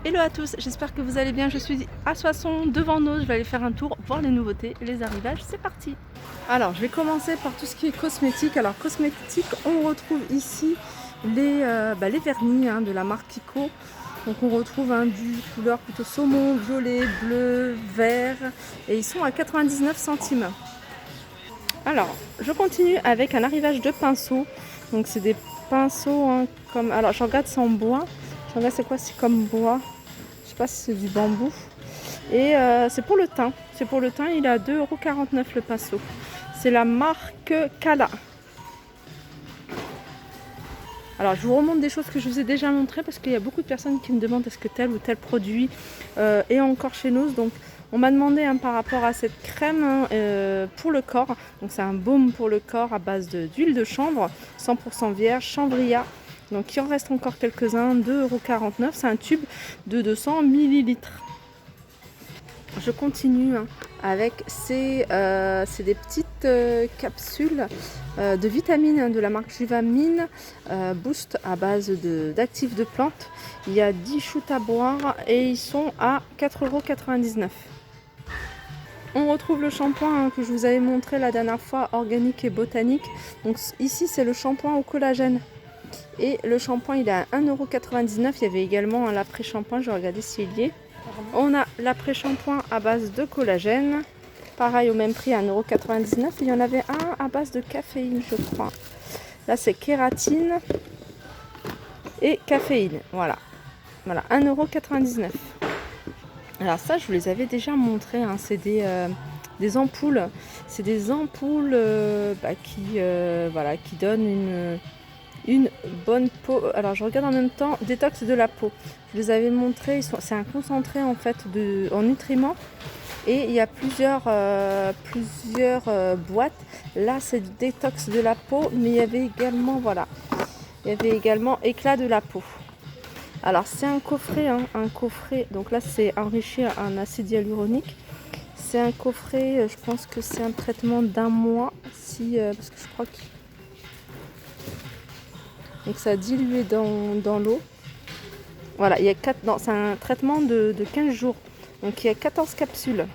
Hello à tous, j'espère que vous allez bien. Je suis à Soissons devant nous, je vais aller faire un tour, voir les nouveautés, les arrivages, c'est parti. Alors je vais commencer par tout ce qui est cosmétique. Alors cosmétique, on retrouve ici les vernis de la marque Kiko. Donc on retrouve du couleur plutôt saumon, violet, bleu, vert et ils sont à 99 centimes. Alors je continue avec un arrivage de pinceaux. Donc c'est des pinceaux comme... Alors je regarde sans bois. Je regarde c'est quoi, c'est comme bois. Je sais pas si c'est du bambou. Et c'est pour le teint. C'est pour le teint, il est à 2,49 € le pinceau. C'est la marque Kala. Alors je vous remonte des choses que je vous ai déjà montrées parce qu'il y a beaucoup de personnes qui me demandent est-ce que tel ou tel produit est encore chez nous. Donc on m'a demandé par rapport à cette crème pour le corps. Donc c'est un baume pour le corps à base d'huile de chanvre, 100% vierge, chanvria. Donc il en reste encore quelques-uns, 2,49 €. C'est un tube de 200 ml. Je continue avec c'est des petites capsules de vitamines de la marque Juvamine Boost à base d'actifs de plantes. Il y a 10 shoots à boire et ils sont à 4,99 €. On retrouve le shampoing que je vous avais montré la dernière fois, organique et botanique. Donc ici c'est le shampoing au collagène. Et le shampoing il est à 1,99 €. Il y avait également l'après-shampoing, je vais regarder s'il y est. On a l'après-shampoing à base de collagène. Pareil au même prix à 1,99 €. Il y en avait un à base de caféine je crois. Là c'est kératine et caféine. Voilà. Voilà, 1,99 €. Alors ça je vous les avais déjà montré. C'est des ampoules. C'est des ampoules qui donnent une bonne peau. Alors je regarde en même temps détox de la peau. Je les avais montrés, c'est un concentré en fait en nutriments et il y a plusieurs boîtes. Là c'est du détox de la peau, mais il y avait également éclat de la peau. Alors c'est un coffret, donc là c'est enrichi en acide hyaluronique. C'est un coffret, je pense que c'est un traitement d'1 mois, parce que je crois que donc ça a dilué dans l'eau. Voilà, c'est un traitement de 15 jours. Donc il y a 14 capsules.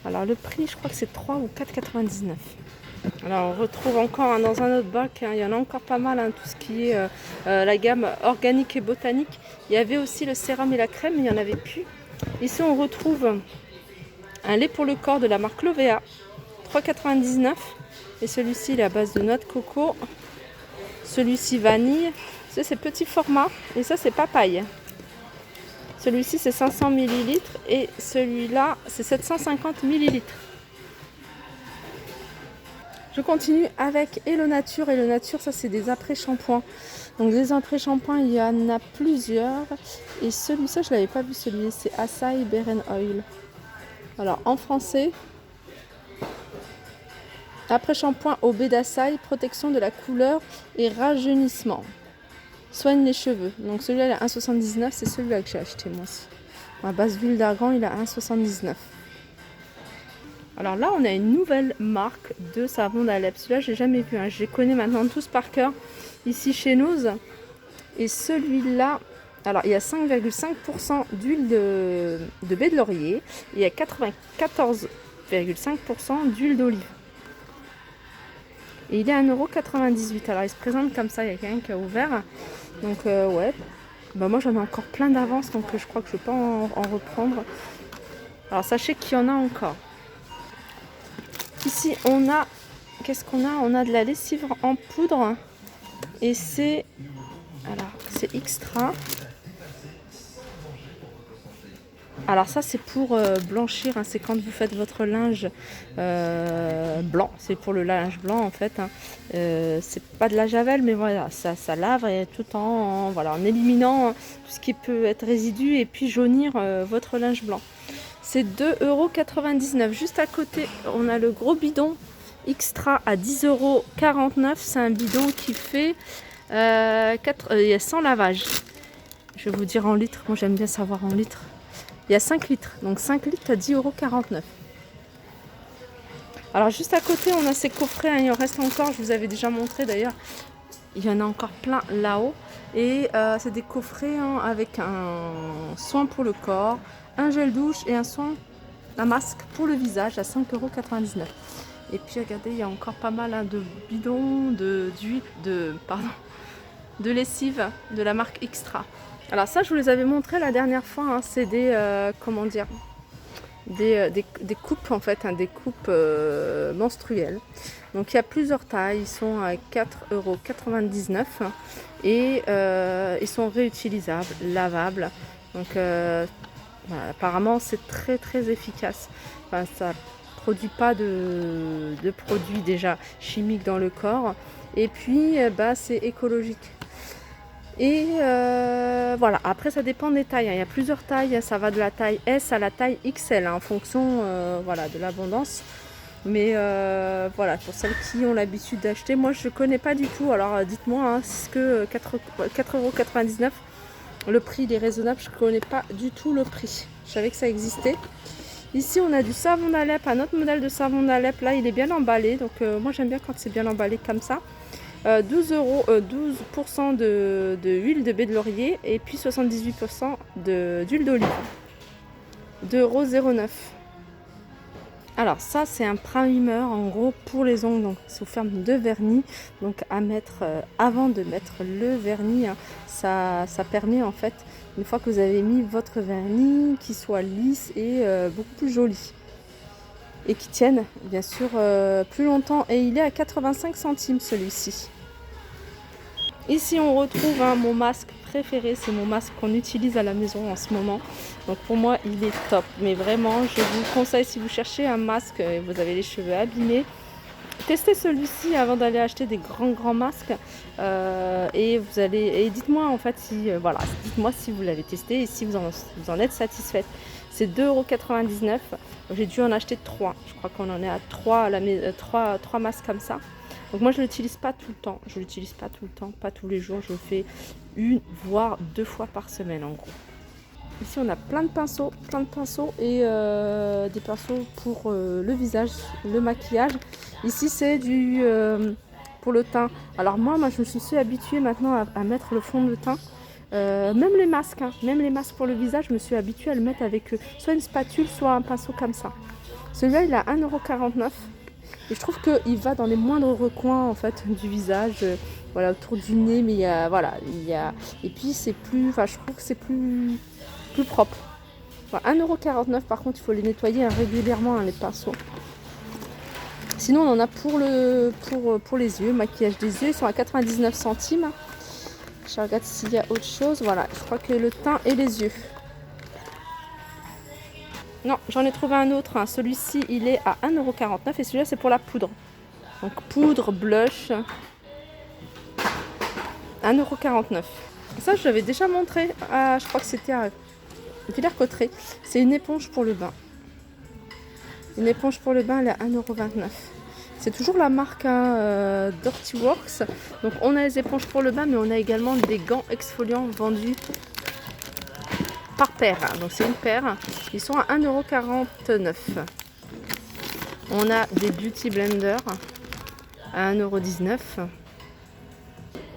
Alors le prix, je crois que c'est 3 ou 4,99 €. Alors on retrouve encore dans un autre bac, il y en a encore pas mal, tout ce qui est la gamme organique et botanique. Il y avait aussi le sérum et la crème, mais il n'y en avait plus. Ici on retrouve un lait pour le corps de la marque Lovea, 3,99 €. Et celui-ci il est à base de noix de coco. Celui-ci vanille. Ça c'est petit format et ça c'est papaye. Celui-ci c'est 500 ml et celui-là c'est 750 ml. Je continue avec Hello Nature. Hello Nature, ça c'est des après-shampoings. Donc des après-shampoings, il y en a plusieurs. Et celui-ci, je ne l'avais pas vu, celui-ci c'est Acai Beren Oil. Alors en français, après-shampoing au baie d'açaï, protection de la couleur et rajeunissement. Soigne les cheveux. Donc celui-là il est à 1,79 €, c'est celui-là que j'ai acheté moi aussi. À base d'huile d'argan, il est à 1,79 €. Alors là, on a une nouvelle marque de savon d'Alep. Celui-là, j'ai jamais vu. Je les connais maintenant tous par cœur ici chez nous. Et celui-là, alors il y a 5,5% d'huile de baie de laurier. Et il y a 94,5% d'huile d'olive. Et il est à 1,98 €. Alors il se présente comme ça, il y a quelqu'un qui a ouvert. Donc ouais. Moi j'en ai encore plein d'avance, donc je crois que je ne vais pas en reprendre. Alors sachez qu'il y en a encore. Ici on a, qu'est-ce qu'on a? On a de la lessive en poudre. Et c'est extra. Alors ça c'est pour blanchir, c'est quand vous faites votre linge blanc, c'est pour le linge blanc en fait. C'est pas de la javel, mais voilà, ça lave et tout en éliminant tout ce qui peut être résidu et puis jaunir votre linge blanc. C'est 2,99 €. Juste à côté, on a le gros bidon extra à 10,49 €. C'est un bidon qui fait il y a 100 lavages. Je vais vous dire en litres, moi j'aime bien savoir en litres. Il y a 5 litres, donc 5 litres à 10,49 €. Alors juste à côté, on a ces coffrets, il en reste encore, je vous avais déjà montré d'ailleurs. Il y en a encore plein là-haut. Et c'est des coffrets hein, avec un soin pour le corps, un gel douche et un masque pour le visage à 5,99 €. Et puis regardez, il y a encore pas mal hein, de bidons, d'huile, de lessive de la marque Extra. Alors ça, je vous les avais montré la dernière fois, hein, c'est comment dire, des coupes en fait, hein, des coupes menstruelles. Donc il y a plusieurs tailles, ils sont à 4,99 € et ils sont réutilisables, lavables. Donc voilà, apparemment c'est très très efficace. Enfin, ça produit pas de produits déjà chimiques dans le corps et puis c'est écologique. Et voilà, après ça dépend des tailles, hein. Il y a plusieurs tailles, ça va de la taille S à la taille XL hein, en fonction voilà, de l'abondance. Mais voilà, pour celles qui ont l'habitude d'acheter, moi je ne connais pas du tout. Alors dites-moi, hein, est-ce que 4,99 €, le prix il est raisonnable? Je ne connais pas du tout le prix. Je savais que ça existait. Ici on a du savon d'Alep, un autre modèle de savon d'Alep. Là il est bien emballé, donc moi j'aime bien quand c'est bien emballé comme ça. 12% de huile de baie de laurier et puis 78% d'huile d'olive. 2,09 €. Alors ça c'est un primer en gros pour les ongles, donc sous forme de vernis, donc à mettre avant de mettre le vernis, hein. Ça permet en fait, une fois que vous avez mis votre vernis, qu'il soit lisse et beaucoup plus joli. Et qui tienne bien sûr plus longtemps, et il est à 85 centimes celui-ci. Ici on retrouve hein, mon masque préféré, c'est mon masque qu'on utilise à la maison en ce moment. Donc pour moi il est top, mais vraiment je vous conseille, si vous cherchez un masque et vous avez les cheveux abîmés, testez celui-ci avant d'aller acheter des grands masques et dites-moi en fait si voilà, dites-moi si vous l'avez testé et si vous en êtes satisfaite. C'est 2,99 €. J'ai dû en acheter 3. Je crois qu'on en est à 3 masques comme ça. Donc moi je ne l'utilise pas tout le temps. Je l'utilise pas tout le temps, pas tous les jours. Je le fais 1 voire 2 fois par semaine en gros. Ici on a plein de pinceaux et des pinceaux pour le visage, le maquillage. Ici c'est du pour le teint. Alors moi je me suis habituée maintenant à mettre le fond de teint. Même les masques, hein, même les masques pour le visage, je me suis habituée à le mettre avec soit une spatule, soit un pinceau comme ça. Celui-là il a 1,49 €. Et je trouve qu'il va dans les moindres recoins en fait du visage, voilà, autour du nez, mais et puis c'est plus, enfin je trouve que c'est plus propre. Voilà, 1,49 € par contre, il faut les nettoyer régulièrement hein, les pinceaux. Sinon on en a pour les yeux, maquillage des yeux, ils sont à 99 centimes. Je regarde s'il y a autre chose. Voilà, je crois que le teint et les yeux. Non, j'en ai trouvé un autre. Hein. Celui-ci, il est à 1,49 € et celui-là, c'est pour la poudre. Donc, poudre, blush. 1,49 €. Ça, je l'avais déjà montré. Je crois que c'était à Villers-Cotterêts. C'est une éponge pour le bain. Une éponge pour le bain, elle est à 1,29 €. C'est toujours la marque hein, Dirty Works. Donc, on a les éponges pour le bain, mais on a également des gants exfoliants vendus par paire, donc c'est une paire, ils sont à 1,49 €. On a des beauty blenders à 1,19 €.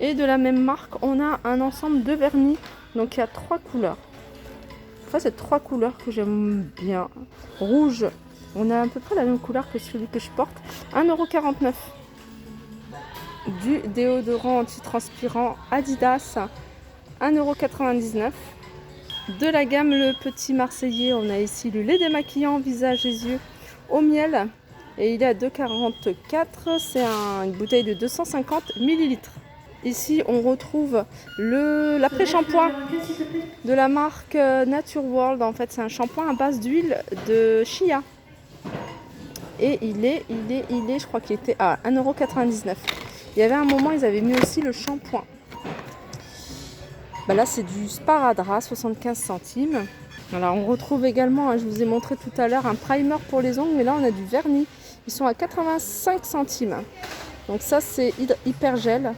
Et de la même marque, on a un ensemble de vernis, donc il y a 3 couleurs. Enfin, c'est 3 couleurs que j'aime bien. Rouge, on a à peu près la même couleur que celui que je porte, 1,49 €. Du déodorant antitranspirant Adidas, 1,99 €. De la gamme Le Petit Marseillais, on a ici le lait démaquillant visage et yeux au miel et il est à 2,44 €. C'est une bouteille de 250 ml. Ici on retrouve l'après-shampoing de la marque Nature World. En fait c'est un shampoing à base d'huile de chia et il est je crois qu'il était à 1,99 €. Il y avait un moment ils avaient mis aussi le shampoing. Là c'est du sparadrap, 75 centimes. Alors on retrouve également, hein, je vous ai montré tout à l'heure, un primer pour les ongles, mais là on a du vernis. Ils sont à 85 centimes. Donc ça c'est hyper gel.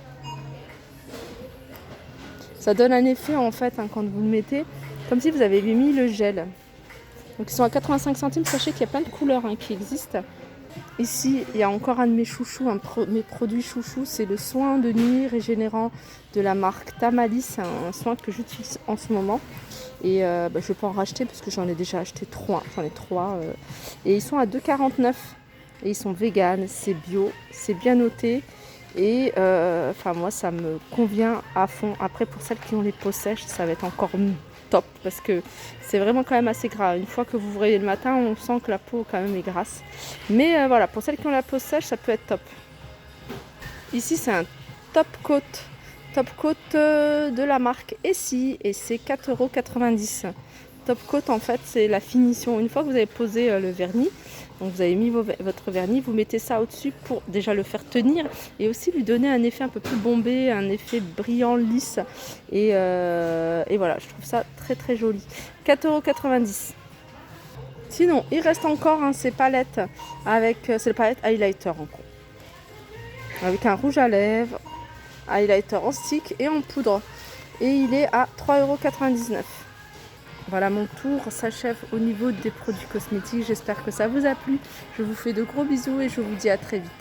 Ça donne un effet en fait hein, quand vous le mettez, comme si vous avez mis le gel. Donc ils sont à 85 centimes, sachez qu'il y a plein de couleurs hein, qui existent. Ici, il y a encore un de mes chouchous, mes produits chouchous, c'est le soin de nuit régénérant de la marque Tamali. C'est un soin que j'utilise en ce moment. Et je peux en racheter parce que j'en ai déjà acheté 3. J'en ai 3. Et ils sont à 2,49 €. Et ils sont véganes, c'est bio, c'est bien noté. Et moi, ça me convient à fond. Après, pour celles qui ont les peaux sèches, ça va être encore top parce que c'est vraiment quand même assez gras. Une fois que vous vous réveillez le matin, on sent que la peau quand même est grasse. Mais voilà, pour celles qui ont la peau sèche, ça peut être top. Ici, c'est un top coat. Top coat de la marque Essie et c'est 4,90 €. Top coat, en fait, c'est la finition. Une fois que vous avez posé le vernis, donc vous avez mis votre vernis, vous mettez ça au-dessus pour déjà le faire tenir et aussi lui donner un effet un peu plus bombé, un effet brillant, lisse. Et voilà, je trouve ça très très joli. 4,90 €. Sinon, il reste encore ces palettes c'est le palette highlighter en gros. Avec un rouge à lèvres, highlighter en stick et en poudre. Et il est à 3,99 €. Voilà, mon tour s'achève au niveau des produits cosmétiques. J'espère que ça vous a plu. Je vous fais de gros bisous et je vous dis à très vite.